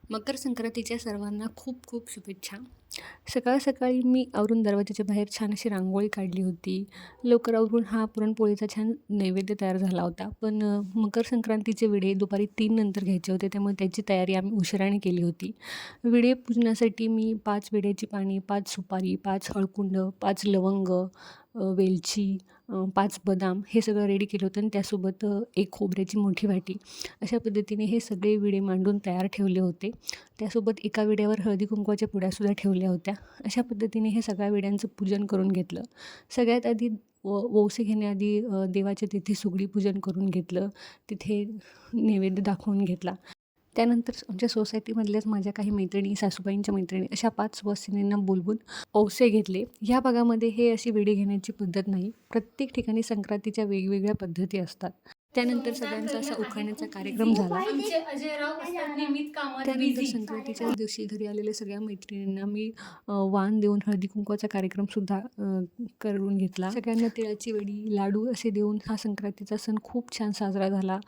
मकर संक्रांतीच्या सर्वांना खूप खूप शुभेच्छा. सकाळ सकाळी मी आवरून दरवाजाच्या बाहेर छान अशी रांगोळी काढली होती. लवकर आवरून हा पुरणपोळीचा छान नैवेद्य तयार झाला होता. पण मकर संक्रांतीचे विडे दुपारी 3 नंतर घ्यायचे होते, त्यामुळे त्याची तयारी आम्ही उशिराने केली होती. विडे पूजनासाठी मी 5 विड्याची पाने, 5 सुपारी, 5 हळकुंड, 5 लवंग, वेलची, 5 बदाम हे सगळं रेडी केलं होतं आणि त्यासोबत एक खोबऱ्याची मोठी वाटी. अशा पद्धतीने हे सगळे विडे मांडून तयार ठेवले होते. त्यासोबत एका विड्यावर हळदी-कुंकवाच्या पुड्यासुद्धा ठेवल्या होत्या. अशा पद्धतीने हे सगळ्या विड्यांचं पूजन करून घेतलं. सगळ्यात आधी वौसे घेण्याआधी देवाच्या तिथे सुगडी पूजन करून घेतलं. तिथे नैवेद्य दाखवून घेतला. त्यानंतर आमच्या सोसायटीमधल्याच माझ्या काही मैत्रिणी, सासूबाईंच्या मैत्रिणी अशा 5 सुवासिनींना बोलवून औसे घेतले. ह्या भागामध्ये हे अशी विडे घेण्याची पद्धत नाही. प्रत्येक ठिकाणी संक्रांतीच्या वेगवेगळ्या पद्धती असतात. त्यानंतर सगळ्यांचा असा उखाण्याचा कार्यक्रम झाला. त्यानंतर संक्रांतीच्याच दिवशी घरी आलेल्या सगळ्या मैत्रिणींना मी वाण देऊन हळदी-कुंकवाचा कार्यक्रमसुद्धा करून घेतला. सगळ्यांना तिळाची वडी, लाडू असे देऊन हा संक्रांतीचा सण खूप छान साजरा झाला.